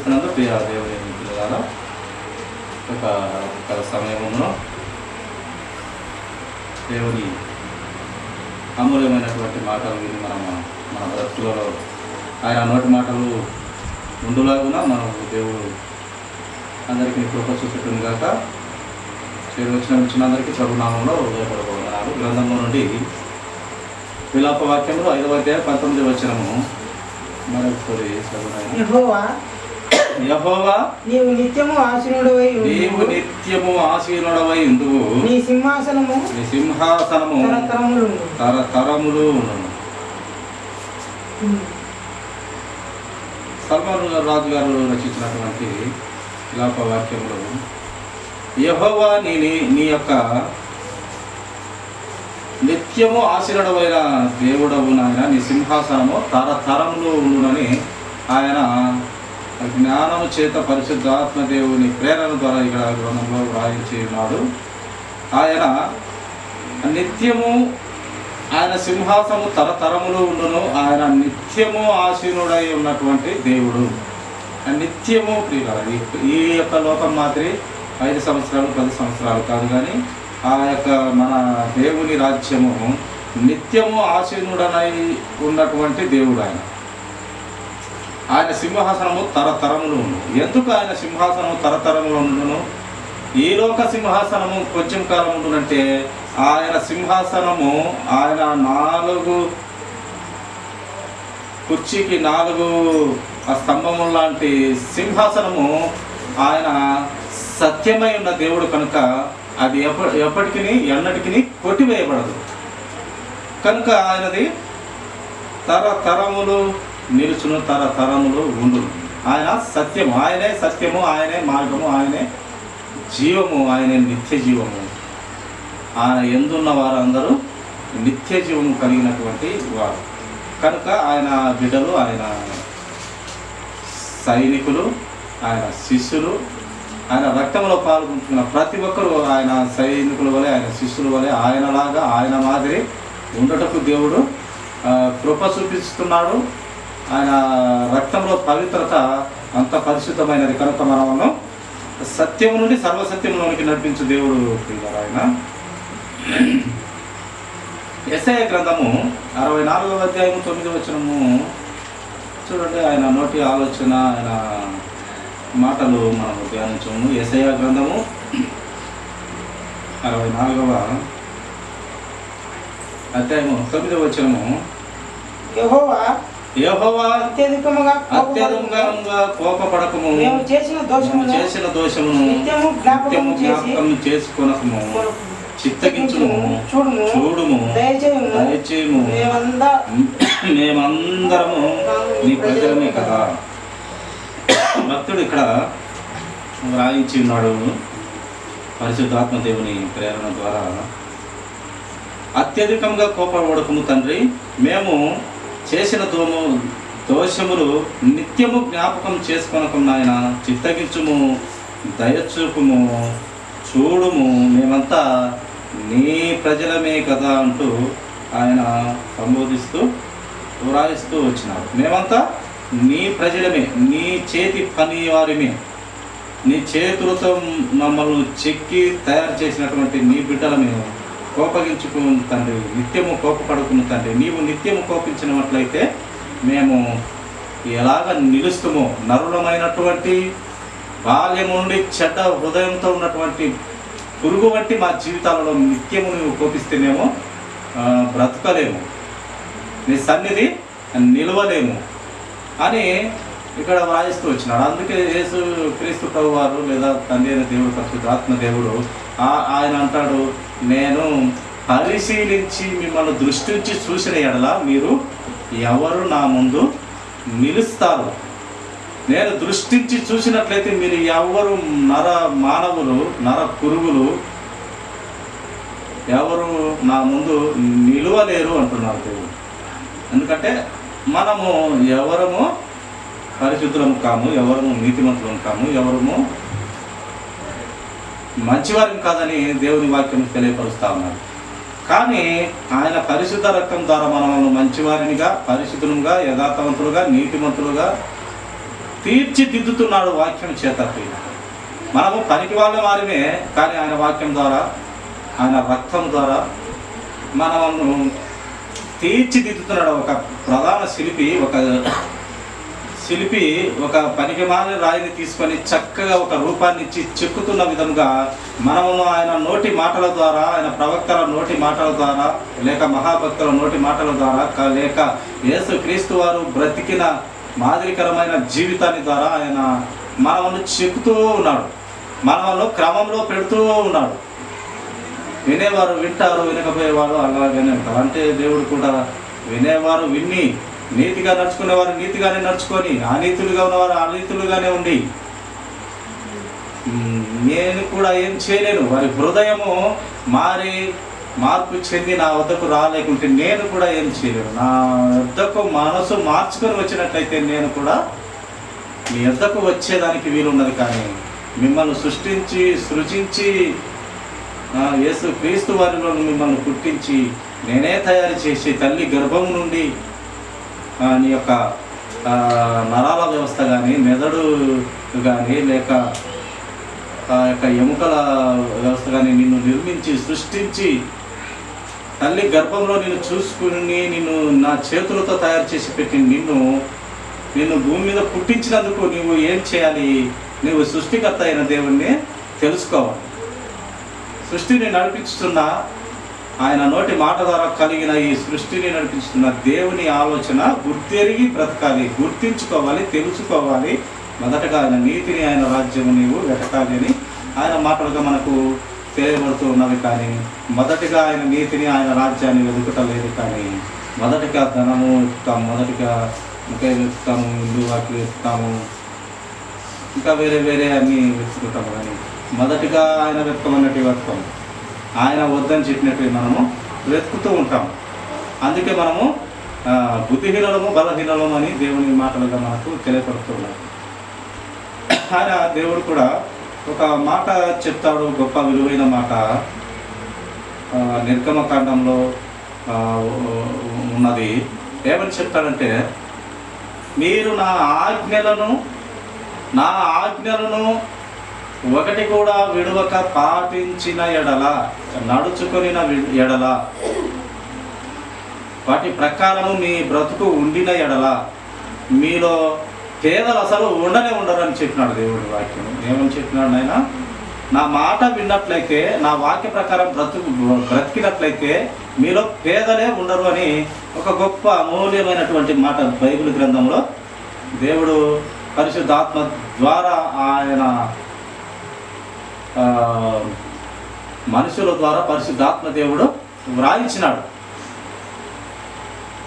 క్రీస్తునందు ప్రియ దేవుని పిల్లలారా, ఒక సమయంలో దేవుని అమూల్యమైనటువంటి మాటలు విని మన బ్రతుకులలో ఆయన నోటి మాటలు ఉండులాగున మనకు దేవుడు అందరికీ కృప చూపెట్టును గాక. వచ్చిన అందరికీ ప్రభునామంలో ఉదయపడబోతున్నారు. గ్రంథంలో నుండి విలాప వాక్యంలో 5వ అధ్యాయం 19వ వచనము మరొకసారి చదువునైనా. యెహోవా నీవు నిత్యము ఆసీనుడవై ఉందువు, నీ సింహాసనము తరతరములు ఉండును. సల్మాన్ రాజు గారు రచించినటువంటి విలాప వాక్యంలో యెహోవా నీ యొక్క నిత్యము ఆశీనుడవైన దేవుడవు నాయన, నీ సింహాసనము తరతరములు ఉండునని ఆయన జ్ఞానము చేత పరిశుద్ధాత్మ దేవుని ప్రేరణ ద్వారా ఇక్కడ గ్రంథంలో వ్రాయించి ఉన్నాడు. ఆయన నిత్యము ఆయన సింహాసనము తరతరములు ఉండును. ఆయన నిత్యము ఆసీనుడై ఉన్నటువంటి దేవుడు. నిత్యము ఈ యొక్క లోకం మాదిరి 5 సంవత్సరాలు 10 సంవత్సరాలు కాదు, కానీ ఆ యొక్క మన దేవుని రాజ్యము నిత్యము ఆసీనుడనై ఉన్నటువంటి దేవుడు. ఆయన సింహాసనము తరతరములు ఉండు. ఎందుకు ఆయన సింహాసనము తరతరములు ఉండును? ఈ లోక సింహాసనము కొంచెం కాలం ఉండునంటే ఆయన సింహాసనము ఆయన 4 కుర్చీకి 4 స్తంభము లాంటి సింహాసనము ఆయన సత్యమై ఉన్న దేవుడు కనుక అది ఎప్పటికీ ఎన్నటికీ కొట్టివేయబడదు. కనుక ఆయనది తరతరములు నిలుచును, తరతరములు ఉండును. ఆయన సత్యము, ఆయనే సత్యము, ఆయనే మార్గము, ఆయనే జీవము, ఆయనే నిత్య జీవము. ఆయన ఎందున్న వారందరూ నిత్య జీవము కలిగినటువంటి వారు. కనుక ఆయన బిడ్డలు, ఆయన సైనికులు, ఆయన శిష్యులు, ఆయన రక్తంలో పాల్గొంటున్న ప్రతి ఒక్కరూ ఆయన సైనికుల వలె, ఆయన శిష్యుల వలె, ఆయనలాగా ఆయన మాదిరి ఉండటకు దేవుడు కృప చూపిస్తున్నాడు. ఆయన రక్తంలో పవిత్రత అంత పరిశుద్ధమైనది కనుక మనము సత్యం నుండి సర్వసత్యంలోనికి నడిపించు దేవుడు ఆయన. యెషయా గ్రంథము 64వ అధ్యాయము 9వ వచనము చూడండి. ఆయన నోటి ఆలోచన, ఆయన మాటలు మనము ధ్యానించము. యెషయా గ్రంథము 64వ అధ్యాయము 9వ వచనము. యెహోవా అత్యధికముగా కోపపడకము, చేసిన దోషమును నిత్యము జ్ఞాపకం చేసుకొనకము, చిత్తగించుము, చూడుము, దయచేయము, మేమందరము నీ ప్రజలమే కదా. భక్తుడు ఇక్కడ వ్రాయించి ఉన్నాడు పరిశుద్ధాత్మ దేవుని ప్రేరణ ద్వారా. అత్యధికంగా కోపపడకము తండ్రి, మేము చేసిన దోషములు నిత్యము జ్ఞాపకం చేసుకొనకం నాయన, చిత్తగించుము, దయచూపుము, చూడుము, మేమంతా నీ ప్రజలమే కదా అంటూ ఆయన సంబోధిస్తూ వ్రాయిస్తూ వచ్చినాడు. మేమంతా నీ ప్రజలమే, నీ చేతి పని వారిమే, నీ చేతులతో మమ్మల్ని చెక్కి తయారు చేసినటువంటి నీ బిడ్డలమే. కోపగించుకుని తండ్రి, నిత్యము కోపపడుకున్న తండ్రి, నీవు నిత్యము కోపించినట్లయితే మేము ఎలాగ నిలుస్తామో, నరులమైనటువంటి బాల్యము నుండి చెడ్డ హృదయంతో ఉన్నటువంటి పురుగు వంటి మా జీవితాలలో నిత్యము నువ్వు కోపిస్తేనేమో బ్రతకలేము, నీ సన్నిధి నిలవలేము అని ఇక్కడ వ్రాయిస్తూ వచ్చినాడు. అందుకే యేసు క్రీస్తు ప్రభు వారు లేదా తండ్రి అయిన దేవుడు, పరిశుద్ధాత్మ దేవుడు ఆయన అంటాడు, నేను పరిశీలించి మిమ్మల్ని దృష్టించి చూసిన ఎడల మీరు ఎవరు నా ముందు నిలుస్తారు. నేను దృష్టించి చూసినట్లయితే మీరు ఎవరు మానవులు, నర పురుగులు ఎవరు నా ముందు నిలువలేరు అంటున్నారు దేవుడు. ఎందుకంటే మనము ఎవరము పరిశుద్ధులము కాము, ఎవరము నీతిమంతులము కాము, ఎవరము మంచివారిని కాదని దేవుని వాక్యం తెలియపరుస్తూ ఉన్నారు. కానీ ఆయన పరిశుద్ధ రక్తం ద్వారా మనల్ని మంచివారినిగా, పరిశుద్ధులుగా, యథార్థవంతులుగా, నీతిమంతులుగా తీర్చిదిద్దుతున్నాడు వాక్యం చేత. మనము పనికి వాళ్ళ వారిమే, కానీ ఆయన వాక్యం ద్వారా, ఆయన రక్తం ద్వారా మనము తీర్చిదిద్దుతున్నాడు. ఒక ప్రధాన శిల్పి ఒక పనికిమాలిన రాయిని తీసుకొని చక్కగా ఒక రూపాన్ని ఇచ్చి చెక్కుతున్న విధంగా మనము ఆయన నోటి మాటల ద్వారా, ఆయన ప్రవక్తల నోటి మాటల ద్వారా, లేక మహాభక్తుల నోటి మాటల ద్వారా, లేక యేసు క్రీస్తు వారు బ్రతికిన మాదిరికరమైన జీవితాన్ని ద్వారా ఆయన మనల్ని చెక్కుతూ ఉన్నాడు, మనల్ని క్రమంలో పెడుతూ ఉన్నాడు. వినేవారు వింటారు, వినకపోయేవారు అలాగనే ఉంటారు. అంటే దేవుడు కూడా వినేవారు విని, నీతిగా నడుచుకునేవారు నీతిగానే నడుచుకొని, అనీతులుగా ఉన్నవారు అనీతులుగానే ఉండి, నేను కూడా ఏం చేయలేను, వారి హృదయము మార్పు చెంది నా వద్దకు రాలేకుంటే నేను కూడా ఏం చేయలేను. నా వద్దకు మనసు మార్చుకొని వచ్చినట్లయితే నేను కూడా మీ వద్దకు వచ్చేదానికి వీలున్నది. కానీ మిమ్మల్ని సృజించి యేసు క్రీస్తు వారిలో మిమ్మల్ని పుట్టించి నేనే తయారు చేసి తల్లి గర్భం నుండి నీ యొక్క నరాల వ్యవస్థ కానీ, మెదడు కానీ, లేక యొక్క ఎముకల వ్యవస్థ కానీ నిన్ను నిర్మించి సృష్టించి తల్లి గర్భంలో నిన్ను చూసుకుని నిన్ను నా చేతులతో తయారు చేసి పెట్టి నిన్ను భూమి మీద పుట్టించినందుకు నువ్వు ఏం చేయాలి? నువ్వు సృష్టికర్త అయిన దేవుణ్ణి తెలుసుకోవాలి. సృష్టిని నడిపిస్తున్న ఆయన నోటి మాట ద్వారా కలిగిన ఈ సృష్టిని నడిపిస్తున్న దేవుని ఆలోచన గుర్తెరిగి బ్రతకాలి, గుర్తించుకోవాలి, తెలుసుకోవాలి. మొదటగా ఆయన నీతిని, ఆయన రాజ్యము నీవు వెతకాలి అని ఆయన మాటలుగా మనకు తెలియబడుతూ ఉన్నవి. కానీ మొదటిగా ఆయన నీతిని, ఆయన రాజ్యాన్ని వెతుకటలేదు. కానీ మొదటిగా ధనము వెతుకుతాము, మొదటిగా ఇంకా వెతుకుతాము, ఇల్లు వాకి వెతుకుతాము, ఇంకా వేరే అన్నీ వెతుకుతాము. కానీ మొదటిగా ఆయన వెతకమన్నట్టు వెతకము, ఆయన వద్దని చెప్పినట్టు మనము వెతుకుతూ ఉంటాము. అందుకే మనము బుద్ధిహీనలము బలహీనలము అని దేవుని మాటలుగా మనకు తెలియపడుతున్నాడు. ఆయన దేవుడు కూడా ఒక మాట చెప్తాడు, గొప్ప విలువైన మాట. నిర్గమకాండంలో ఉన్నది. ఏమని చెప్తాడంటే, మీరు నా ఆజ్ఞలను ఒకటి కూడా విడువక పాటించిన ఎడల, నడుచుకొనిన ఎడల, వాటి ప్రకారము మీ బ్రతుకు ఉండిన ఎడల మీలో పేదలు అసలు ఉండరు అని చెప్పినాడు దేవుడి వాక్యం. ఏమని చెప్పినాడు ఆయన? నా మాట విన్నట్లయితే, నా వాక్య ప్రకారం బ్రతికినట్లయితే మీలో పేదలే ఉండరు అని ఒక గొప్ప అమూల్యమైనటువంటి మాట బైబిల్ గ్రంథంలో దేవుడు పరిశుద్ధాత్మ ద్వారా ఆయన మనుషుల ద్వారా పరిశుద్ధాత్మ దేవుడు వ్రాయించినాడు.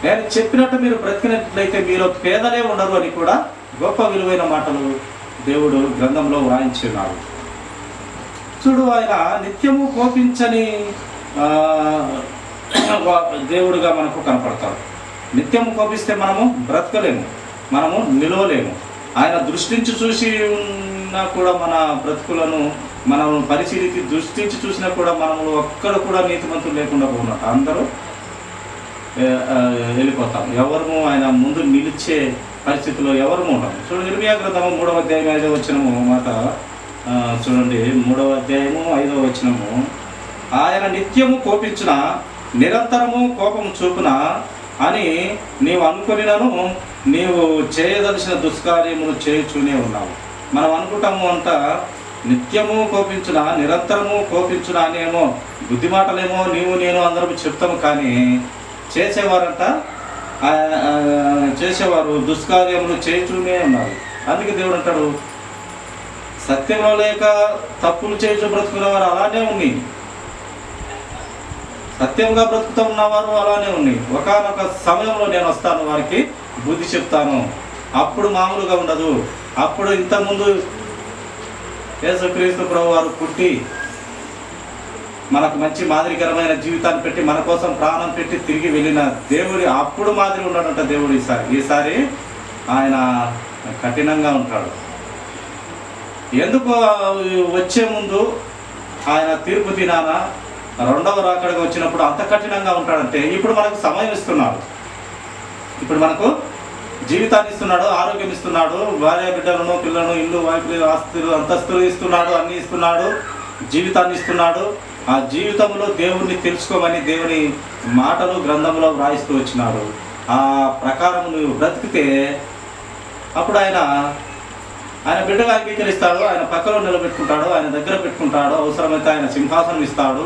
నేను చెప్పినట్టు మీరు బ్రతికినట్లయితే మీలో పేదలే ఉండరు అని కూడా గొప్ప విలువైన మాటలు దేవుడు గ్రంథంలో వ్రాయించున్నాడు. చూడు, ఆయన నిత్యము కోపించని దేవుడుగా మనకు కనపడతాడు. నిత్యము కోపిస్తే మనము బ్రతకలేము, మనము నిలవలేము. ఆయన దృష్టించి చూసి ఉన్నా కూడా మన బ్రతుకులను మనం పరిశీలించి దృష్టించి చూసినా కూడా మనము ఒక్కడ కూడా నీతిమంతులు లేకుండా పోయినట్టు అందరూ వెళ్ళిపోతాం. ఎవరము ఆయన ముందు నిలిచే పరిస్థితిలో ఎవరము ఉంటాం. చూడండి, ఇర్మియా గ్రంథము 3వ అధ్యాయం 5వ వచనము మాట చూడండి. 3వ అధ్యాయము 5వ వచనము, ఆయన నిత్యము కోపించిన, నిరంతరము కోపము చూపున అని నీవు అనుకునినను నీవు చేయదలసిన దుష్కార్యములు చేయుచూనే ఉన్నావు. మనం అనుకుంటాము అంట నిత్యము కోపించున, నిరంతరము కోపించున అనేమో బుద్ధి మాటలేమో నీవు నేను అందరూ చెప్తాము. కానీ చేసేవారు దుష్కార్యములు చేయుచూనే ఉన్నారు. అందుకే దేవుడు అంటాడు, సత్యంలో లేక తప్పులు చేయించు బ్రతుకునేవారు అలానే ఉన్నాయి, సత్యంగా బ్రతుకుతూ ఉన్నవారు అలానే ఉన్నాయి. ఒకానొక సమయంలో నేను వస్తాను, వారికి బుద్ధి చెప్తాను. అప్పుడు మామూలుగా ఉండదు. అప్పుడు ఇంతకుముందు యేసుక్రీస్తు ప్రభు వారు పుట్టి మనకు మంచి మాదిరికరమైన జీవితాన్ని పెట్టి మన కోసం ప్రాణం పెట్టి తిరిగి వెళ్ళిన దేవుడి అప్పుడు మాదిరి ఉన్నాడంట దేవుడు. ఈసారి ఆయన కఠినంగా ఉంటాడు. ఎందుకు వచ్చే ముందు ఆయన తీర్పు దినాన రెండవ రాకడగా వచ్చినప్పుడు అంత కఠినంగా ఉంటాడంటే, ఇప్పుడు మనకు సమయం ఇస్తున్నాడు. ఇప్పుడు మనకు జీవితాన్ని ఇస్తున్నాడు, ఆరోగ్యం ఇస్తున్నాడు, భార్య బిడ్డలను, పిల్లలను, ఇల్లు, వాకిలు, ఆస్తులు, అంతస్తులు ఇస్తున్నాడు, అన్ని ఇస్తున్నాడు, జీవితాన్ని ఇస్తున్నాడు. ఆ జీవితంలో దేవుణ్ణి తెలుసుకోమని దేవుని మాటలు గ్రంథంలో వ్రాయిస్తూ వచ్చినాడు. ఆ ప్రకారం నువ్వు బ్రతికితే అప్పుడు ఆయన బిడ్డగా అంగీకరిస్తాడు, ఆయన పక్కలో నిలబెట్టుకుంటాడు, ఆయన దగ్గర పెట్టుకుంటాడు, అవసరమైతే ఆయన సింహాసనం ఇస్తాడు,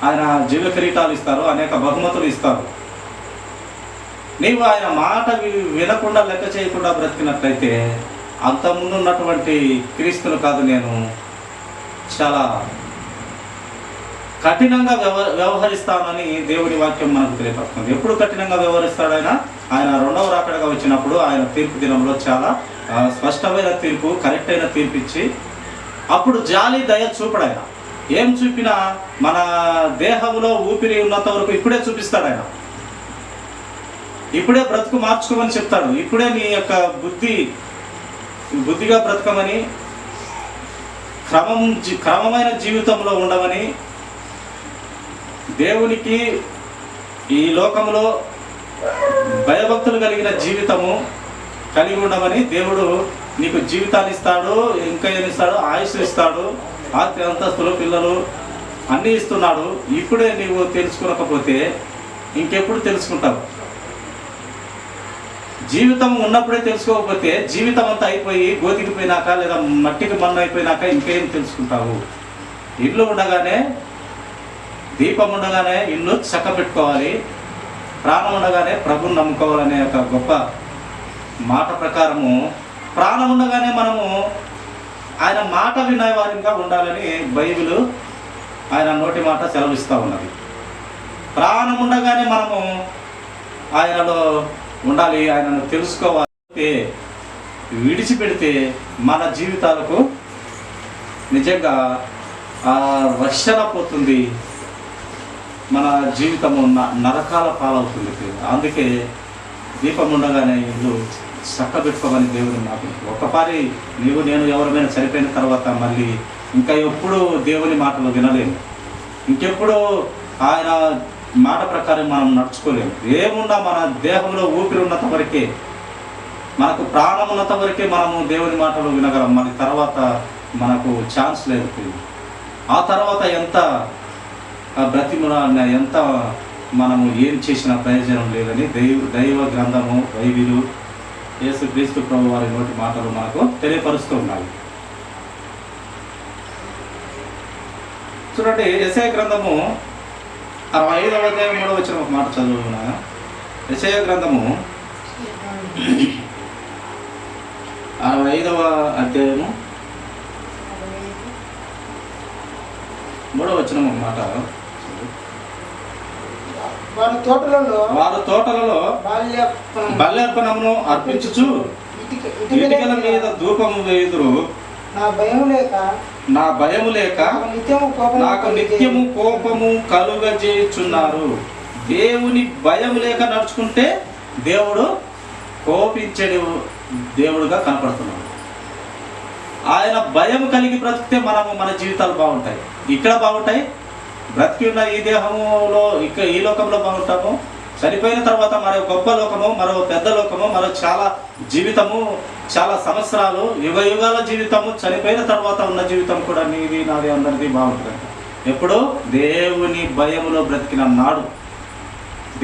ఆయన జీవ కిరీటాలు ఇస్తారు, అనేక బహుమతులు ఇస్తారు. నీవు ఆయన మాట వినకుండా లెక్క చేయకుండా బ్రతికినట్లయితే అంతకుముందు ఉన్నటువంటి క్రీస్తును కాదు, నేను చాలా కఠినంగా వ్యవహరిస్తానని దేవుడి వాక్యం మనకు తెలియపడుతుంది. ఎప్పుడు కఠినంగా వ్యవహరిస్తాడు ఆయన రెండవ రాకడగా వచ్చినప్పుడు ఆయన తీర్పు దినంలో చాలా స్పష్టమైన తీర్పు, కరెక్ట్ అయిన తీర్పు ఇచ్చి అప్పుడు జాలి దయ చూపడు. ఆయన ఏం చూపినా మన దేహంలో ఊపిరి ఉన్నంత వరకు ఇప్పుడే చూపిస్తాడు. ఆయన ఇప్పుడే బ్రతుకు మార్చుకోమని చెప్తాడు. ఇప్పుడే నీ యొక్క బుద్ధిగా బ్రతకమని, క్రమమైన జీవితంలో ఉండమని, దేవునికి ఈ లోకంలో భయభక్తులు కలిగిన జీవితము కలిగి ఉండమని దేవుడు నీకు జీవితాన్ని ఇస్తాడు. ఇంకా ఏమి ఇస్తాడు? ఆయుష్ ఇస్తాడు, ఆస్తి అంతస్తులు, పిల్లలు అన్నీ ఇస్తున్నాడు. ఇప్పుడే నీవు తెలుసుకోకపోతే ఇంకెప్పుడు తెలుసుకుంటావు? జీవితం ఉన్నప్పుడే తెలుసుకోకపోతే జీవితం అంతా అయిపోయి గోతికి పోయినాక లేదా మట్టికి మన్ను అయిపోయినాక ఇంకేం తెలుసుకుంటావు? ఇల్లు ఉండగానే, దీపం ఉండగానే ఇల్లు చక్క పెట్టుకోవాలి, ప్రాణం ఉండగానే ప్రభుని నమ్ముకోవాలనే ఒక గొప్ప మాట ప్రకారము ప్రాణం ఉండగానే మనము ఆయన మాట వినేవారిగా ఉండాలని బైబిల్ ఆయన నోటి మాట సెలవిస్తూ ఉన్నది. ప్రాణం ఉండగానే మనము ఆయనలో ఉండాలి, ఆయనను తెలుసుకోవాలి. విడిచిపెడితే మన జీవితాలకు నిజంగా రక్షణ పోతుంది, మన జీవితము నరకాల పాలవుతుంది. అందుకే దీపం ఉండగానే ఇల్లు చక్క పెట్టుకోమని దేవుని నాకు ఒకసారి నేను ఎవరైనా చనిపోయిన తర్వాత మళ్ళీ ఇంకా ఎప్పుడు దేవుని మాటలు వినలేము, ఇంకెప్పుడు ఆయన మాట ప్రకారం మనం నడుచుకోలేము. ఏమున్నా మన దేహంలో ఊపిరి ఉన్నంత వరకే, మనకు ప్రాణం ఉన్నంత వరకే మనము దేవుని మాటలు వినగలం. మరి తర్వాత మనకు ఛాన్స్ లేదు. ఆ తర్వాత ఎంత బ్రతిమలాడిన, ఎంత మనము ఏం చేసిన ప్రయోజనం లేదని దైవ గ్రంథము, బైబిలు, యేసుక్రీస్తు ప్రభు వారి నోటి మాటలు మనకు తెలియపరుస్తూ ఉన్నాయి. చూడండి, యెషయా గ్రంథము 65వ అధ్యాయం 3వ వచనం ఒక మాట చదువునా. యెషయా గ్రంథము 65వ అధ్యాయము 3వ వచనం ఒక మాట. వారు తోటలలో బల్యార్పణమును అర్పించుచు ఇటుకల మీద ధూపము వేయుదురు. నా భయము లేక నాకు నిత్యము కోపము కలుగజేయుచున్నారు. దేవుని భయం లేక నడుచుకుంటే దేవుడు కోపించడు దేవుడుగా కనపడుతున్నాడు. ఆయన భయం కలిగి బ్రతికితే మన జీవితాలు బాగుంటాయి, ఇక్కడ బాగుంటాయి. బ్రతికి ఉన్న ఈ దేహంలో ఈ లోకంలో బాగుంటాము, చనిపోయిన తర్వాత మరో గొప్ప లోకము, మరో పెద్ద లోకము, మరో చాలా జీవితము, చాలా సంవత్సరాలు, యుగ యుగాల జీవితము, చనిపోయిన తర్వాత ఉన్న జీవితం కూడా నీది నాది అందరిది బాగుంటుంది. ఎప్పుడు దేవుని భయములో బ్రతికిన నాడు,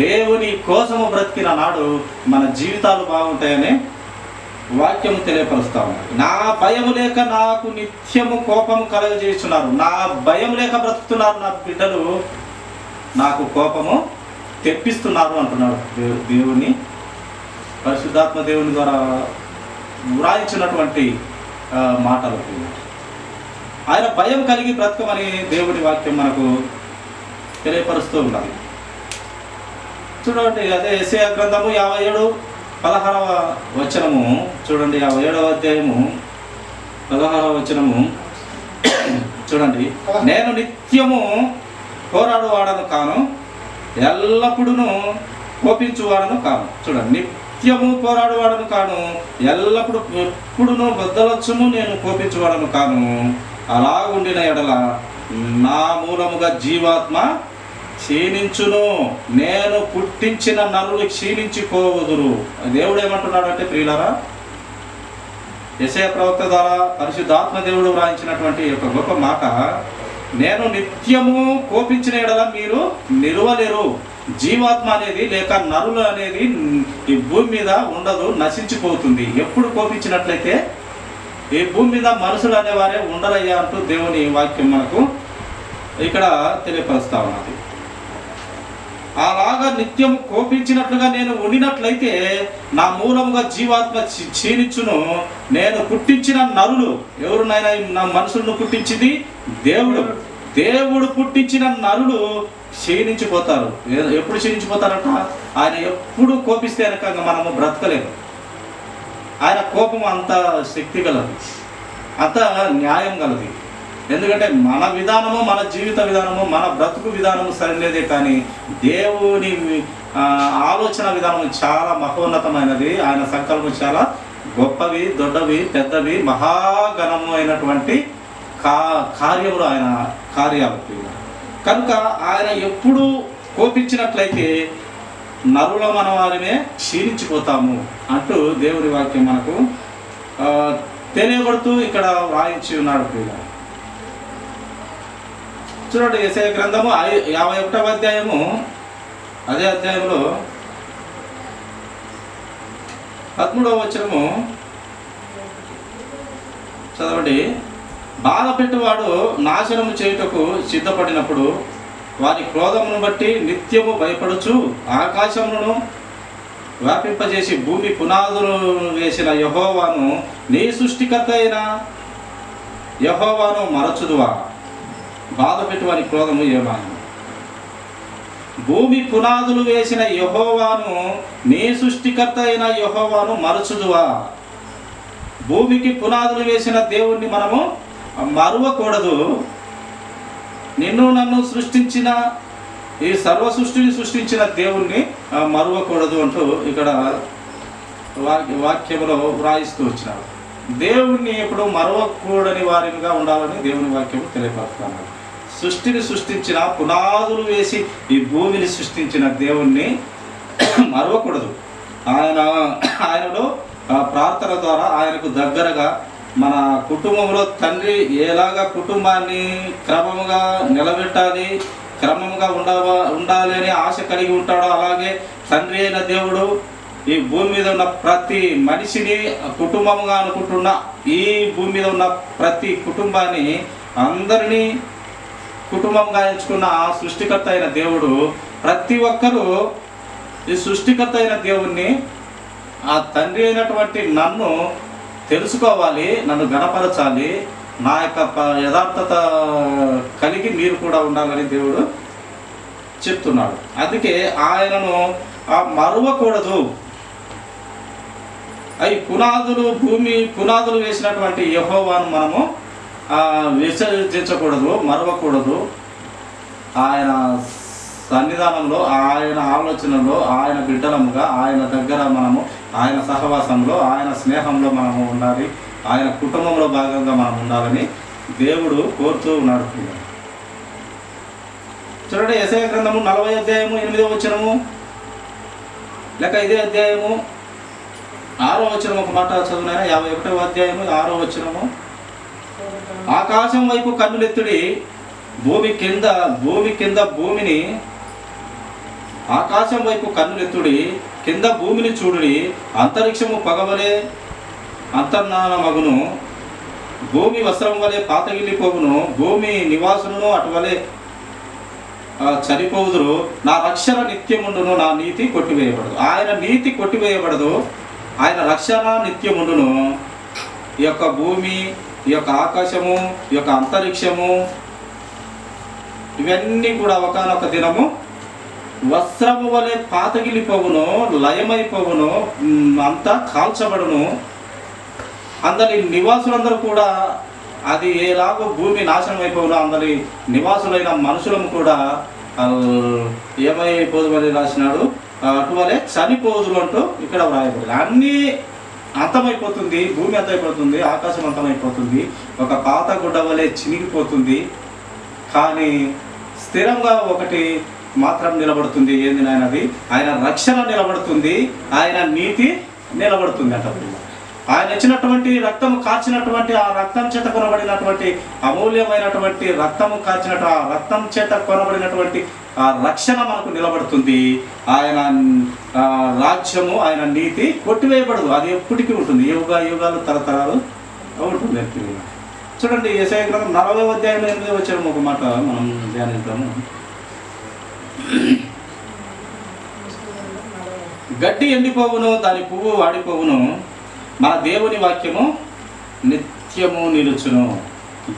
దేవుని కోసము బ్రతికిన నాడు మన జీవితాలు బాగుంటాయని వాక్యము తెలియపరుస్తా ఉన్నారు. నా భయము లేక నాకు నిత్యము కోపము కలగజేస్తున్నారు. నా భయం లేక బ్రతుకుతున్నారు నా బిడ్డలు, నాకు కోపము తెప్పిస్తున్నారు అంటున్నాడు దేవుని పరిశుద్ధాత్మ దేవుని ద్వారా వ్రాయించినటువంటి మాటలు. ఆయన భయం కలిగి బ్రతకమని దేవుని వాక్యం మనకు తెలియపరుస్తూ ఉన్నది. చూడండి, అదే యెషయా గ్రంథము 57:16 వచనము చూడండి. 57వ అధ్యాయము 16వ వచనము చూడండి. నేను నిత్యము పోరాడువాడను కాను, ఎల్లప్పుడూ కోపించువాడను కాను. చూడండి, నిత్యము పోరాడువాడను కాను, ఎప్పుడును బద్దలొచ్చును నేను కోపించువాడను కాను. అలాగుండిన ఎడల నా మూలముగా జీవాత్మ క్షీణించును, నేను పుట్టించిన నరులు క్షీణించిపోవుదురు. దేవుడు ఏమంటున్నాడంటే ప్రియులారా, యెషయా ప్రవక్త ద్వారా పరిశుద్ధాత్మ దేవుడు వ్రాయించినటువంటి యొక్క గొప్ప మాట, నేను నిత్యము కోపించిన ఎడల మీరు నిలువలేరు. జీవాత్మ అనేది లేక నరులు అనేది ఈ భూమి మీద ఉండదు, నశించిపోతుంది. ఎప్పుడు కోపించినట్లయితే ఈ భూమి మీద మనుషులు అనేవారే ఉండరయ్యా అంటూ దేవుని వాక్యం మనకు ఇక్కడ తెలియపరుస్తా ఉన్నది. అలాగా నిత్యం కోపించినట్లుగా నేను ఉండినట్లయితే నా మూలముగా జీవాత్మ క్షీణించును. నేను పుట్టించిన నరులు ఎవరునైనా, నా మనుషులను పుట్టించింది దేవుడు. దేవుడు పుట్టించిన నరులు క్షీణించిపోతారు. ఎప్పుడు క్షీణించిపోతారంట? ఆయన ఎప్పుడు కోపిస్తే కనుక మనము బ్రతకలేము. ఆయన కోపం అంత శక్తి గలది, అంత న్యాయం గలది. ఎందుకంటే మన విధానము, మన జీవిత విధానము, మన బ్రతుకు విధానము సరిలేదే, కానీ దేవుని ఆలోచన విధానం చాలా మహోన్నతమైనది. ఆయన సంకల్పం చాలా గొప్పవి, దొడ్డవి, పెద్దవి, మహాగణము అయినటువంటి కార్యములు ఆయన కార్యాలు. కనుక ఆయన ఎప్పుడు కోపించినట్లయితే నరుల మన వారినే క్షీణించిపోతాము అంటూ దేవుని వాక్యం మనకు తెలియబడుతూ ఇక్కడ వ్రాయించి ఉన్నాడు. చూడండి, యెషయా గ్రంథము 51వ అధ్యాయము, అదే అధ్యాయంలో 13వ వచనము చదవండి. బాధ పెట్టువాడు నాశనము చేయుటకు సిద్ధపడినప్పుడు వారి క్రోధమును బట్టి నిత్యము భయపడుచు ఆకాశమును వ్యాపింపజేసి భూమి పునాదులు వేసిన యెహోవాను, నీ సృష్టికర్త అయిన యెహోవాను మరచుదువా? బాధ పెట్టి వారి క్రోధము ఏమాను? భూమి పునాదులు వేసిన యెహోవాను, నీ సృష్టికర్త అయిన యెహోవాను మరచుదువా? భూమికి పునాదులు వేసిన దేవుణ్ణి మనము మరువకూడదు. నిన్ను నన్ను సృష్టించిన ఈ సర్వ సృష్టిని సృష్టించిన దేవుణ్ణి మరువకూడదు అంటూ ఇక్కడ వాక్యంలో వ్రాయిస్తూ వచ్చినారు. దేవుణ్ణి ఎప్పుడు మరవకూడని వారిగా ఉండాలని దేవుని వాక్యం తెలియపరుస్తున్నాడు. సృష్టిని సృష్టించిన, పునాదులు వేసి ఈ భూమిని సృష్టించిన దేవుణ్ణి మరవకూడదు. ఆయనలో ప్రార్థన ద్వారా ఆయనకు దగ్గరగా మన కుటుంబంలో తండ్రి ఎలాగా కుటుంబాన్ని క్రమముగా నిలబెట్టాలి, క్రమముగా ఉండాలి అని ఆశ కలిగి ఉంటాడో, అలాగే తండ్రి అయిన దేవుడు ఈ భూమి మీద ఉన్న ప్రతి మనిషిని కుటుంబంగా అనుకుంటున్న ఈ భూమి మీద ఉన్న ప్రతి కుటుంబాన్ని అందరినీ కుటుంబంగా ఎంచుకున్న ఆ సృష్టికర్త అయిన దేవుడు ప్రతి ఒక్కరూ ఈ సృష్టికర్త అయిన దేవుణ్ణి, ఆ తండ్రి అయినటువంటి నన్ను తెలుసుకోవాలి, నన్ను గణపరచాలి, నా యొక్క యథార్థత కలిగి మీరు కూడా ఉండాలని దేవుడు చెప్తున్నాడు. అందుకే ఆయనను మరువకూడదు. అవి భూమి పునాదులు వేసినటువంటి యెహోవాను మనము విసర్జించకూడదు, మరవకూడదు. ఆయన సన్నిధానంలో, ఆయన ఆలోచనలో, ఆయన బిడ్డలముగా, ఆయన దగ్గర మనము, ఆయన సహవాసంలో, ఆయన స్నేహంలో మనము ఉండాలి, ఆయన కుటుంబంలో భాగంగా మనం ఉండాలని దేవుడు కోరుతూ ఉన్నాడు. చూడండి, యెషయా గ్రంథము 40వ అధ్యాయము 8వ వచనము, లేక ఇదే అధ్యాయము 6వ వచనం ఒక మాట చదువునైనా. 51వ అధ్యాయము 6వ వచనము, ఆకాశం వైపు కన్నులెత్తుడి, భూమి కింద భూమిని, ఆకాశం వైపు కన్నులెత్తుడి, కింద భూమిని చూడుడి. అంతరిక్షము పగవలే అంతర్నామగును, భూమి వస్త్రం వలె పాతగిల్లిపోవును, భూమి నివాసులను అటువలే చనిపోవుదురు. నా రక్షణ నిత్యముండును, నా నీతి కొట్టివేయబడదు. ఆయన నీతి కొట్టివేయబడదు, ఆయన రక్షణ నిత్యముండును. ఈ యొక్క భూమి, ఈ యొక్క ఆకాశము, ఈ యొక్క అంతరిక్షము, ఇవన్నీ కూడా ఒకానొక దినము వస్త్రము వలె పాతగిలిపోవును, లయమైపోవును, అంతా కాల్చబడును. అందరి నివాసులందరూ కూడా అది ఎలాగో భూమి నాశనం అయిపోవును, అందరి నివాసులైన మనుషులను కూడా ఏమైపోదుమని రాసినాడు, అటువలే చనిపోదులు అంటూ ఇక్కడ వ్రాయబడింది. అన్నీ అంతమైపోతుంది, భూమి అంతమైపోతుంది, ఆకాశం అంతమైపోతుంది, ఒక పాత గుడ్డ వలె చినిగిపోతుంది. కానీ స్థిరంగా ఒకటి మాత్రం నిలబడుతుంది. ఏంది నాయన అది? ఆయన రక్షణ నిలబడుతుంది, ఆయన నీతి నిలబడుతుంది అంట. ఆయన ఇచ్చినటువంటి రక్తము కాచినటువంటి ఆ రక్తం చేత కొనబడినటువంటి అమూల్యమైనటువంటి రక్తము కాచినట్టు ఆ రక్తం చేత కొనబడినటువంటి ఆ రక్షణ మనకు నిలబడుతుంది. ఆయన రాజ్యము, ఆయన నీతి కొట్టివేయబడదు. అది ఎప్పటికీ ఉంటుంది, యుగాలు తరతరాలు ఉంటుంది. చూడండి, యెషయా గ్రంథం 40వ అధ్యాయంలో 8వ వచనం ఒక మాట మనం ధ్యానిద్దాము. గడ్డి ఎండిపోవును, దాని పువ్వు వాడిపోవును, మన దేవుని వాక్యము నిత్యము నిలుచును.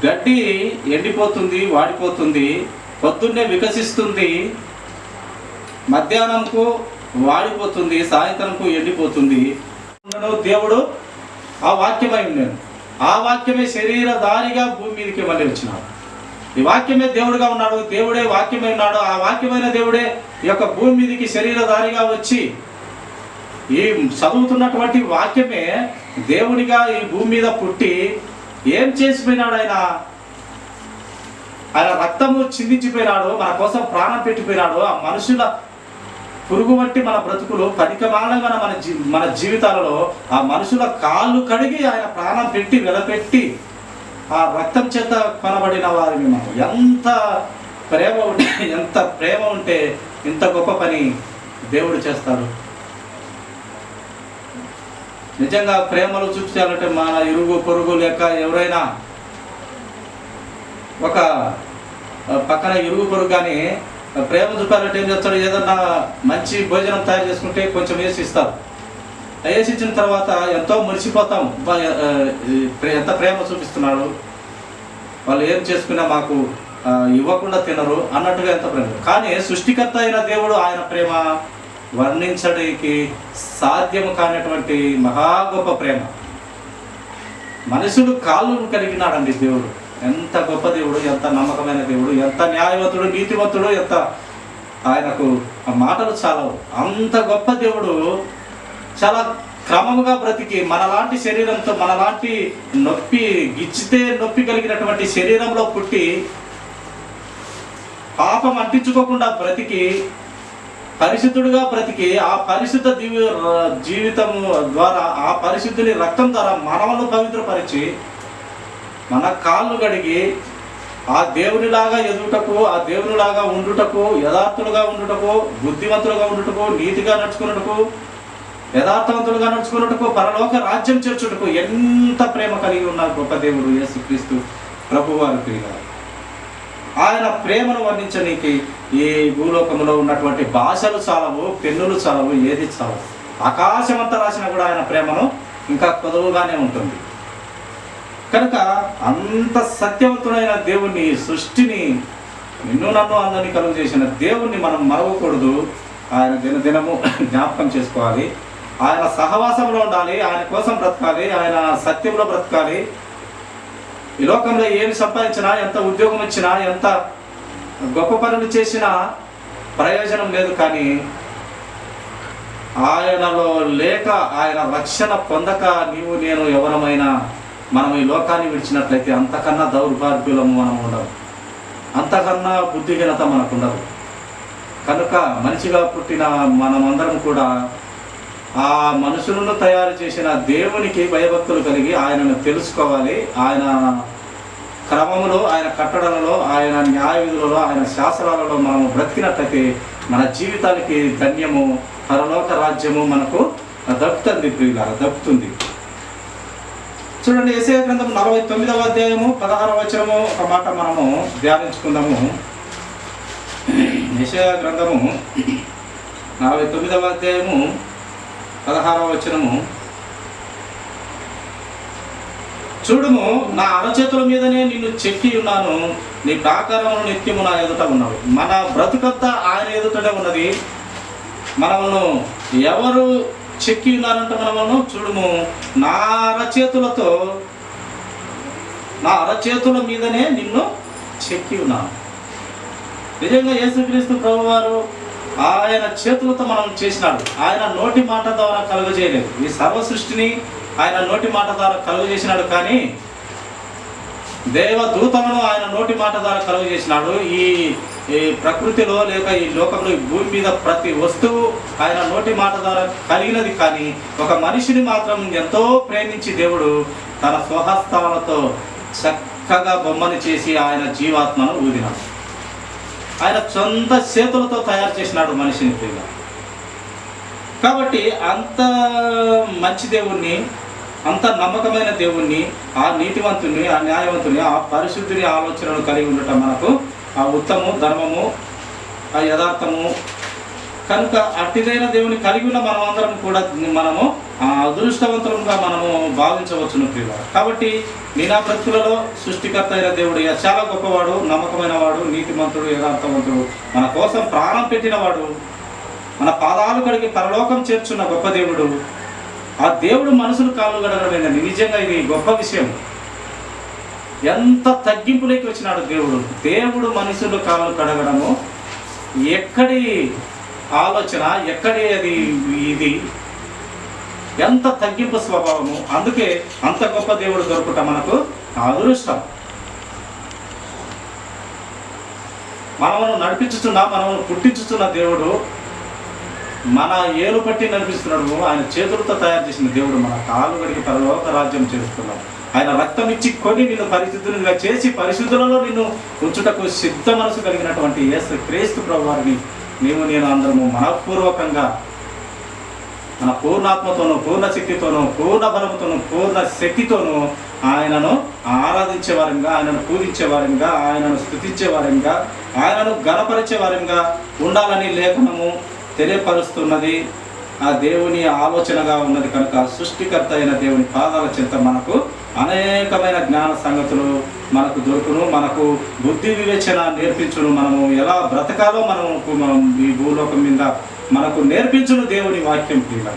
గడ్డి ఎండిపోతుంది, వాడిపోతుంది, పొద్దున్నే వికసిస్తుంది, మధ్యాహ్నంకు వాడిపోతుంది, సాయంత్రంకు ఎండిపోతుంది. దేవుడు ఆ వాక్యమై ఉన్నాడు. ఆ వాక్యమే శరీరధారిగా భూమి మీదకి మళ్ళీ వచ్చినాడు. ఈ వాక్యమే దేవుడుగా ఉన్నాడు, దేవుడే వాక్యమై ఉన్నాడు. ఆ వాక్యమైన దేవుడే ఈ యొక్క భూమి మీదకి శరీరధారిగా వచ్చి ఈ చదువుతున్నటువంటి వాక్యమే దేవుడిగా ఈ భూమి మీద పుట్టి ఏం చేసిపోయినాడు? ఆయన రక్తము చిందించిపోయినాడు, మన కోసం ప్రాణం పెట్టిపోయినాడు. ఆ మనుషుల పురుగు వంటి మన బ్రతుకులు పనికిమాలిన మన జీవితాలలో ఆ మనుషుల కాళ్ళు కడిగి ఆయన ప్రాణం పెట్టి వెలపెట్టి ఆ రక్తం చేత కొనబడిన వారిని మనం ఎంత ప్రేమ ఉంటే ఇంత గొప్ప పని దేవుడు చేస్తాడు. నిజంగా ప్రేమలు చూపించాలంటే మన ఇరుగు పొరుగు లేక ఎవరైనా ఒక పక్కన ఇరుగు పొరుగు కానీ ప్రేమ చూపాలంటే ఏం చేస్తాడు? ఏదన్నా మంచి భోజనం తయారు చేసుకుంటే కొంచెం వేసి ఇస్తారు. వేసి ఇచ్చిన తర్వాత ఎంతో మురిసిపోతాం, ఎంత ప్రేమ చూపిస్తున్నాడు, వాళ్ళు ఏం చేసుకున్నా మాకు ఇవ్వకుండా తినరు అన్నట్టుగా ఎంత ప్రేమ. కానీ సృష్టికర్త అయిన దేవుడు ఆయన ప్రేమ వర్ణించడానికి సాధ్యము కానటువంటి మహా గొప్ప ప్రేమ. మనుషులు కాళ్ళు కలిగినాడండి దేవుడు. ఎంత గొప్ప దేవుడు, ఎంత నమ్మకమైన దేవుడు, ఎంత న్యాయవంతుడు, నీతివంతుడు, ఎంత ఆయనకు ఆ మాటలు చాలవు. అంత గొప్ప దేవుడు చాలా క్రమముగా బ్రతికి మనలాంటి శరీరంతో, మనలాంటి గిచ్చితే నొప్పి కలిగినటువంటి శరీరంలో పుట్టి పాపం అంటించుకోకుండా బ్రతికి పరిశుద్ధుడుగా బ్రతికి ఆ పరిశుద్ధ జీవితము ద్వారా ఆ పరిశుద్ధుని రక్తం ద్వారా మనలను పవిత్రపరిచి మన కాళ్ళు కడిగి ఆ దేవునిలాగా ఎదుగుటకు, ఆ దేవునిలాగా ఉండుటకు, యథార్థులుగా ఉండుటకు, బుద్ధివంతులుగా ఉండుటకు, నీతిగా నడుచుకున్నటకు, యథార్థవంతులుగా నడుచుకున్నటకు, పరలోక రాజ్యం చేర్చుటకు ఎంత ప్రేమ కలిగి ఉన్నారు గొప్ప దేవుడు యేసుక్రీస్తు ప్రభువారి ప్రియ. ఆయన ప్రేమను వర్ణించడానికి ఈ భూలోకంలో ఉన్నటువంటి భాషలు చాలవు, పెన్నులు చాలవు, ఏది చాలవు. ఆకాశమంతా రాసినా కూడా ఆయన ప్రేమను ఇంకా కొదువుగానే ఉంటుంది. కనుక అంత సత్యవంతుడైన దేవుణ్ణి, సృష్టిని, నిన్ను నన్ను అందరినీ కలుగు చేసిన దేవుణ్ణి మనం మరవకూడదు. ఆయన దినదినము జ్ఞాపకం చేసుకోవాలి, ఆయన సహవాసంలో ఉండాలి, ఆయన కోసం బ్రతకాలి, ఆయన సత్యంలో బ్రతకాలి. ఈ లోకంలో ఏమి సంపాదించినా, ఎంత ఉద్యోగం ఇచ్చినా, ఎంత గొప్ప పనులు చేసినా ప్రయోజనం లేదు. కానీ ఆయనలో లేక, ఆయన రక్షణ పొందక నీవు నేను ఎవరమైనా మనం ఈ లోకాన్ని విడిచినట్లయితే అంతకన్నా దౌర్భాగ్యులము మనం ఉండవు, అంతకన్నా బుద్ధిహీనత మనకు ఉండదు. కనుక మనిషిగా పుట్టిన మనమందరం కూడా ఆ మనుషులను తయారు చేసిన దేవునికి భయభక్తులు కలిగి ఆయనను తెలుసుకోవాలి. ఆయన క్రమములో, ఆయన కట్టడలలో, ఆయన న్యాయ విధులలో, ఆయన శాసనాలలో మనము బ్రతికినట్లయితే మన జీవితానికి ధన్యము, పరలోక రాజ్యము మనకు దక్కుతుంది ప్రియులారా, దక్కుతుంది. చూడండి, యెషయా గ్రంథం 49వ అధ్యాయము 16వ వచనము ఒక మాట మనము ధ్యానించుకుందాము. యెషయా గ్రంథము 49వ అధ్యాయము 16వ వచనము. చూడుము, నా అరచేతుల మీదనే నిన్ను చెక్కి ఉన్నాను, నీ ప్రాకారమును నిత్యము నా ఎదుట ఉన్నావు. మన బ్రతుకంతా ఆయన ఎదుటనే ఉన్నది. మనము ఎవరు చెక్కి ఉన్నారంటే మనము చూడుము, నా అరచేతుల మీదనే నిన్ను చెక్కి ఉన్నాను. నిజంగా యేసుక్రీస్తు ప్రభువారు ఆయన చేతులతో మనం చేసినాడు. ఆయన నోటి మాట ద్వారా కలుగజేయలేదు. ఈ సర్వ సృష్టిని ఆయన నోటి మాట ద్వారా కలుగజేసినాడు. కానీ దేవదూతలను ఆయన నోటి మాట ద్వారా కలుగజేసినాడు. ఈ ఈ ప్రకృతిలో లేక ఈ లోకంలో ఈ భూమి మీద ప్రతి వస్తువు ఆయన నోటి మాట ద్వారా కలిగినది, కానీ ఒక మనిషిని మాత్రం ఎంతో ప్రేమించి దేవుడు తన స్వహస్తాలతో చక్కగా బొమ్మని చేసి ఆయన జీవాత్మను ఊదినాడు. ఆయన సొంత చేతులతో తయారు చేసినాడు మనిషిని ప్రియుల. కాబట్టి అంత మంచి దేవుణ్ణి, అంత నమ్మకమైన దేవుణ్ణి, ఆ నీతివంతుని, ఆ న్యాయవంతుని, ఆ పరిశుద్ధిని ఆలోచనలు కలిగి ఉండటం మనకు ఆ ఉత్తమము, ధర్మము, ఆ యథార్థము కనుక అట్టిదైన దేవుని కలిగి ఉన్న మనమందరం కూడా మనము అదృష్టవంతులంగా మనము భావించవచ్చును ప్రియుల. కాబట్టి నా బ్రతుకులలో సృష్టికర్త అయిన దేవుడు చాలా గొప్పవాడు, నమ్మకమైన వాడు, నీతిమంతుడు, యథార్థవంతుడు, మన కోసం ప్రాణం పెట్టినవాడు, మన పాదాలు కడిగి పరలోకం చేర్చున్న గొప్ప దేవుడు. ఆ దేవుడు మనుషులు కాళ్ళు కడగడం నిజంగా ఇది గొప్ప విషయం. ఎంత తగ్గింపులోకి వచ్చినాడు దేవుడు. దేవుడు మనుషులు కాళ్ళు కడగడము ఎక్కడి ఆలోచన, ఎక్కడి అది, ఇది ఎంత తగ్గింపు స్వభావము. అందుకే అంత గొప్ప దేవుడు దొరుకుట మనకు అదృష్టం. మనము నడిపించుతున్నా, మనము పుట్టించుతున్న దేవుడు మన ఏలు పట్టి నడిపిస్తున్నాడు. ఆయన చేతులతో తయారు చేసిన దేవుడు మన కాలు గడికి పరలోక రాజ్యం చేస్తున్నాడు. ఆయన రక్తం ఇచ్చి కొని నిన్ను పరిశుద్ధులుగా చేసి పరిశుద్ధులలో నిన్ను ఉంచుటకు సిద్ధ మనసు కలిగినటువంటి యేసు క్రీస్తు ప్రభు వారిని నేను అందరము మనపూర్వకంగా మన పూర్ణాత్మతోనూ, పూర్ణ శక్తితోనూ, పూర్ణ బలముతోనూ, పూర్ణ శక్తితోనూ ఆయనను ఆరాధించే వారంగా, ఆయనను పూజించే వారంగా, ఆయనను స్తుతించే వారంగా, ఆయనను గణపరిచే వారంగా ఉండాలని లేఖనము తెలియపరుస్తున్నది. ఆ దేవుని ఆలోచనగా ఉన్నది కనుక సృష్టికర్త అయిన దేవుని పాదాల చెంత మనకు అనేకమైన జ్ఞాన సంగతులు మనకు దొరుకును, మనకు బుద్ధి వివేచన నేర్పించును, మనము ఎలా బ్రతకాలో మనం ఈ భూలోకం మీద మనకు నేర్పించును దేవుని వాక్యం ప్రియుల.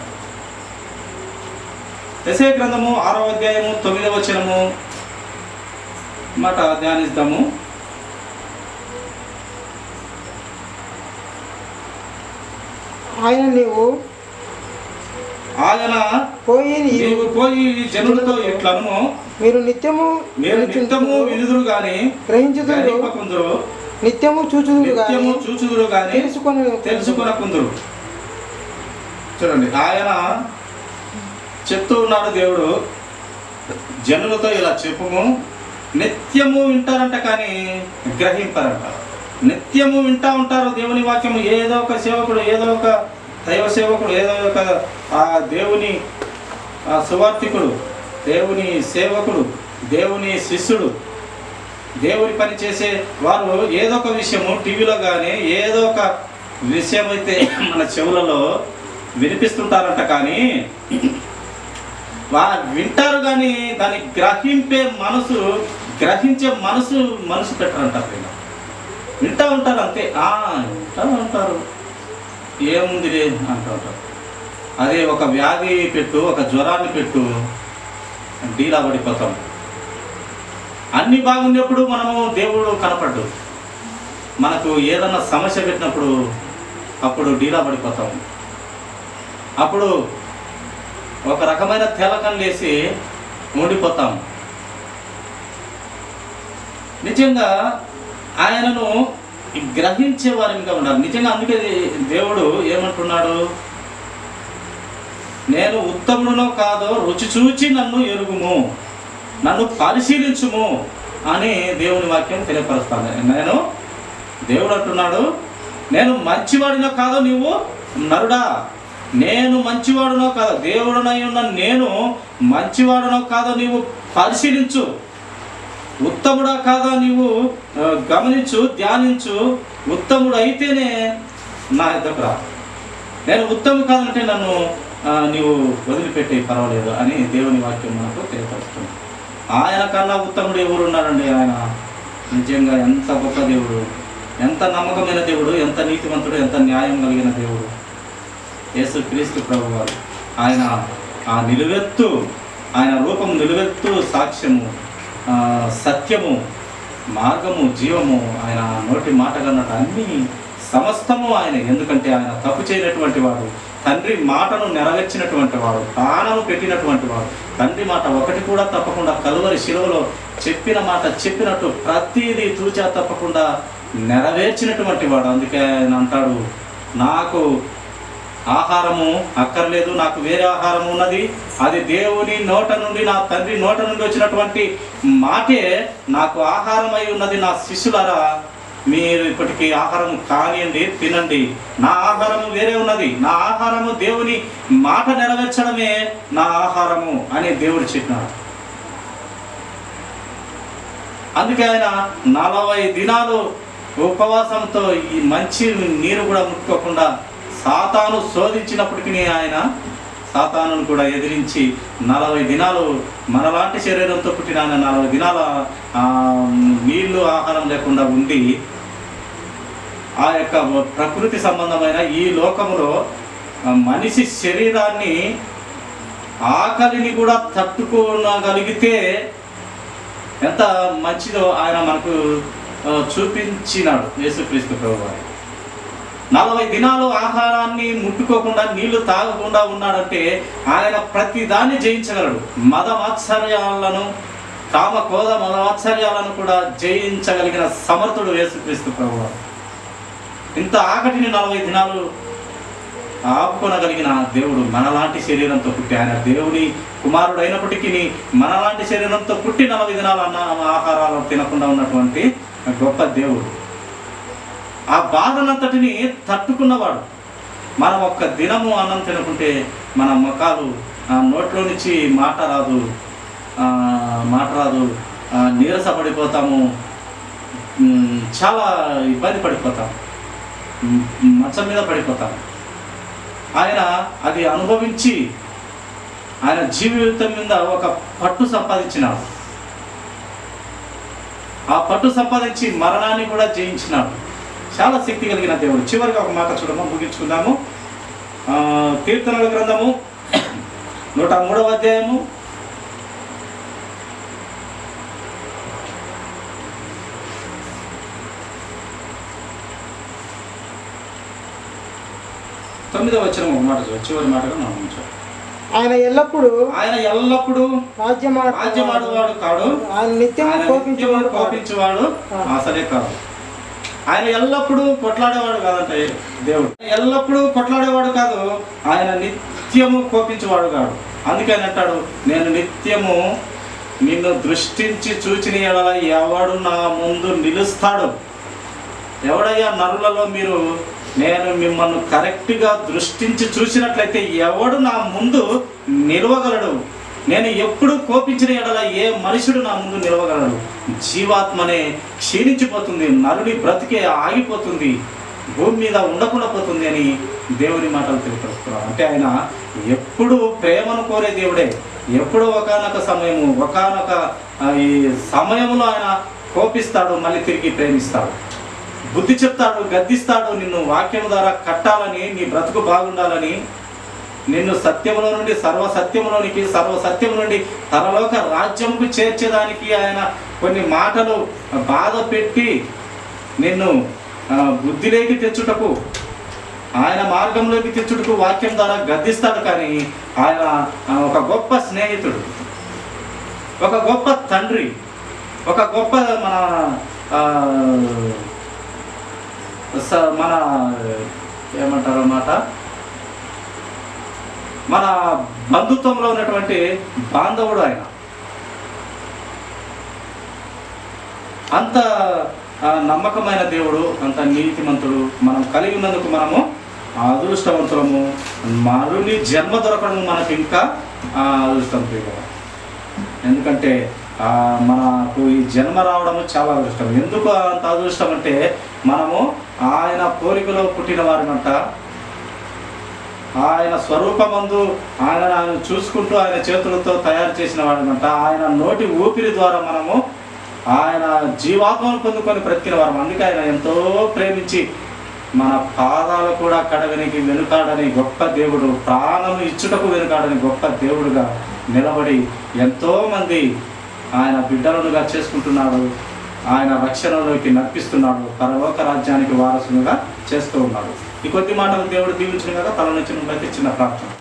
యెషయా గ్రంథము 6వ అధ్యాయము 9వ వచనము మాట ధ్యానిద్దాము. ఆయన పోయి జనులతో ఇట్లను మీరు నిత్యము వినుదురు గాని గ్రహింపకుందురు, నిత్యము చూచుదురు గాని తెలుసుకొనకుందురు. చూడండి, ఆయన చెప్తూ ఉన్నాడు దేవుడు, జనులతో ఇలా చెప్పుము, నిత్యము వింటారంట కానీ గ్రహింపరంట. నిత్యము వింటా ఉంటారు దేవుని వాక్యము. ఏదో ఒక సేవకుడు, ఏదో ఒక దైవ సేవకుడు, ఏదో ఒక దేవుని సువార్థికుడు, దేవుని సేవకుడు, దేవుని శిష్యుడు, దేవుని పని చేసే వారు ఏదో ఒక విషయము టీవీలో కానీ ఏదో ఒక విషయం అయితే మన చెవులలో వినిపిస్తుంటారంట, కానీ వింటారు కానీ దాన్ని గ్రహించే మనసు పెట్టారంట. వింటా ఉంటారు అంతే, వింటా ఉంటారు, ఏముంది అంటూ ఉంటారు. అదే ఒక వ్యాధి పెట్టు, ఒక జ్వరాన్ని పెట్టు, డీలా పడిపోతాం. అన్నీ బాగున్నప్పుడు మనము దేవుడు కనపడ్డు, మనకు ఏదన్నా సమస్య పెట్టినప్పుడు అప్పుడు డీలా పడిపోతాం. అప్పుడు ఒక రకమైన తెలకం లేసి ఉండిపోతాం. నిజంగా ఆయనను గ్రహించే వారిగా ఉన్నారు. నిజంగా అందుకే దేవుడు ఏమంటున్నాడు, నేను ఉత్తముడునో కాదో రుచి చూచి నన్ను ఎరుగుము, నన్ను పరిశీలించుము అని దేవుని వాక్యం తెలియపరుస్తాను. దేవుడు అంటున్నాడు, నేను మంచివాడినో కాదో నీవు నరుడా, నేను మంచివాడునో కాదో, దేవుడునై ఉన్న నేను మంచివాడునో కాదో నీవు పరిశీలించు, ఉత్తముడా కాదా నీవు గమనించు, ధ్యానించు. ఉత్తముడు అయితేనే నా దగ్గరకు రా, నేను ఉత్తముడు కాదంటే నన్ను నీవు వదిలిపెట్టే పర్వాలేదు అని దేవుని వాక్యం మనకు తెలియపరుస్తుంది. ఆయన కన్నా ఉత్తముడు ఎవరు ఉన్నారండి? ఆయన నిజంగా ఎంత గొప్ప దేవుడు, ఎంత నమ్మకమైన దేవుడు, ఎంత నీతివంతుడు, ఎంత న్యాయం కలిగిన దేవుడు యేసు క్రీస్తు ప్రభు వారు. ఆయన ఆ నిలువెత్తు, ఆయన రూపం నిలువెత్తు సాక్ష్యము, సత్యము, మార్గము, జీవము, ఆయన నోటి మాట కన్నట్టు అన్ని సమస్తము ఆయన. ఎందుకంటే ఆయన తప్పు చేయనటువంటి వాడు, తండ్రి మాటను నెరవేర్చినటువంటి వాడు, ప్రాణము పెట్టినటువంటి వాడు. తండ్రి మాట ఒకటి కూడా తప్పకుండా కలువరి శిలువలో చెప్పిన మాట చెప్పినట్టు ప్రతిదీ తూచా తప్పకుండా నెరవేర్చినటువంటి వాడు. అందుకే ఆయన అంటాడు, నాకు ఆహారము అక్కర్లేదు, నాకు వేరే ఆహారం ఉన్నది, అది దేవుని నోట నుండి, నా తండ్రి నోట నుండి వచ్చినటువంటి మాటే నాకు ఆహారమై ఉన్నది. నా శిష్యులారా, మీరు ఇప్పటికీ ఆహారం కానియండి, తినండి. నా ఆహారము వేరే ఉన్నది, నా ఆహారము దేవుని మాట నెరవేర్చడమే నా ఆహారము అని దేవుడు చెప్పినాడు. అందుకే ఆయన 40 దినాలు ఉపవాసంతో ఈ మంచి నీరు కూడా ముట్టుకోకుండా సాతాను శోధించినప్పటికీ ఆయన సాతానును కూడా ఎదిరించి 40 దినాలు మనలాంటి శరీరంతో పుట్టిన ఆయన 40 దినాల నీళ్లు ఆహారం లేకుండా ఉండి ఆ యొక్క ప్రకృతి సంబంధమైన ఈ లోకములో మనిషి శరీరాన్ని ఆకలిని కూడా తట్టుకోగలిగితే ఎంత మంచిదో ఆయన మనకు చూపించినాడు యేసుక్రీస్తు ప్రభువు. 40 దినాలు ఆహారాన్ని ముట్టుకోకుండా నీళ్లు తాగకుండా ఉన్నాడంటే ఆయన ప్రతి దాన్ని జయించగలడు. మదమాత్సర్యాలను, కామకోద మదమాత్సర్యాలను కూడా జయించగలిగిన సమర్థుడు యేసుక్రీస్తు ప్రభువు. ఇంత ఆకటిని 40 దినాలు ఆపుకొనగలిగిన దేవుడు మనలాంటి శరీరంతో పుట్టి, ఆయన దేవుని కుమారుడు అయినప్పటికీ మనలాంటి శరీరంతో పుట్టి 40 దినాలు ఆహారాలు తినకుండా ఉన్నటువంటి గొప్ప దేవుడు. ఆ బాధనంతటిని తట్టుకున్నవాడు. మనం ఒక్క దినము అన్నం తినకుంటే మన ముఖాలు నోట్లో నుంచి మాట రాదు, నీరసపడిపోతాము, చాలా ఇబ్బంది పడిపోతాము, మంచం మీద పడిపోతాము. ఆయన అది అనుభవించి ఆయన జీవితం మీద ఒక పట్టు సంపాదించినాడు. ఆ పట్టు సంపాదించి మరణాన్ని కూడా జయించినాడు. చాలా శక్తి కలిగిన దేవుడు. చివరిగా ఒక మాట చూడము, ముగించుకుందాము. కీర్తనల గ్రంథము 103వ అధ్యాయము 9వ వచనం ఒక మాట చూడండి, చివరి మాటగా మనం ఉంచాం. ఆయన ఎల్లప్పుడూ రాజ్యమాడువాడు కాడు, ఆయన నిత్యము కోపించేవాడు అసలే కాదు. ఆయన ఎల్లప్పుడూ కొట్లాడేవాడు కాదంట దేవుడు. ఎల్లప్పుడూ కొట్లాడేవాడు కాదు, ఆయన నిత్యము కోపించేవాడు కాదు. అందుకని అంటాడు, నేను నిత్యము నిన్ను దృష్టించి చూచిన ఎడల ఎవడు నా ముందు నిలుస్తాడు. ఎవడయ్యా నరులలో మీరు నేను మిమ్మల్ని కరెక్ట్గా దృష్టించి చూసినట్లయితే ఎవడు నా ముందు నిలవగలడు? నేను ఎప్పుడు కోపించిన ఎడల ఏ మనుషుడు నా ముందు నిలవగలడు? జీవాత్మనే క్షీణించిపోతుంది, నరుడి బ్రతికే ఆగిపోతుంది, భూమి మీద ఉండకుండా పోతుంది అని దేవుని మాటలు తెలియపరుస్తున్నారు. అంటే ఆయన ఎప్పుడు ప్రేమను కోరే దేవుడే. ఎప్పుడు ఒకానొక ఈ సమయంలో ఆయన కోపిస్తాడు, మళ్ళీ తిరిగి ప్రేమిస్తాడు, బుద్ధి చెప్తాడు, గద్దిస్తాడు. నిన్ను వాక్యం ద్వారా కట్టాలని, నీ బ్రతుకు బాగుండాలని, నిన్ను సత్యములో నుండి సర్వసత్యములోనికి, సర్వసత్యము నుండి పరలోక రాజ్యముకు చేర్చేదానికి ఆయన కొన్ని మాటలు బాధ పెట్టి నిన్ను బుద్ధిలోకి తెచ్చుటకు, ఆయన మార్గంలోకి తెచ్చుటకు వాక్యం ద్వారా గద్దిస్తాడు. కానీ ఆయన ఒక గొప్ప స్నేహితుడు, ఒక గొప్ప తండ్రి, ఒక గొప్ప మన ఏమంటారు అన్నమాట, మన బంధుత్వంలో ఉన్నటువంటి బాంధవుడు ఆయన. అంత నమ్మకమైన దేవుడు, అంత నీతిమంతుడు. మనం కలిగి ఉన్నందుకు మనము అదృష్టవంతులము. మరుని జన్మ దొరకడం మనకు ఇంకా అదృష్టం కదా. ఎందుకంటే మనకు ఈ జన్మ రావడము చాలా అదృష్టం. ఎందుకు అంత అదృష్టం అంటే మనము ఆయన పోలికలో పుట్టిన వారినంట, ఆయన స్వరూపమందు ఆయన చూసుకుంటూ ఆయన చేతులతో తయారు చేసిన వాడినంట, ఆయన నోటి ఊపిరి ద్వారా మనము ఆయన జీవాత్మను పొందుకొని బ్రతికిన వారు. అందుకే ఆయన ఎంతో ప్రేమించి మన పాదాలు కూడా కడగనికి వెనుకాడని గొప్ప దేవుడు, ప్రాణం ఇచ్చుటకు వెనుకాడని గొప్ప దేవుడుగా నిలబడి ఎంతోమంది ఆయన బిడ్డలుగా చేసుకుంటున్నాడు. ఆయన రక్షణలోకి నడిపిస్తున్నాడు, పరలోక రాజ్యానికి వారసులుగా చేస్తూ ఉన్నాడు. ఈ కొద్ది మాటలు దేవుడు దీవించిన కదా. తల నుంచి చిన్న ప్రార్థన.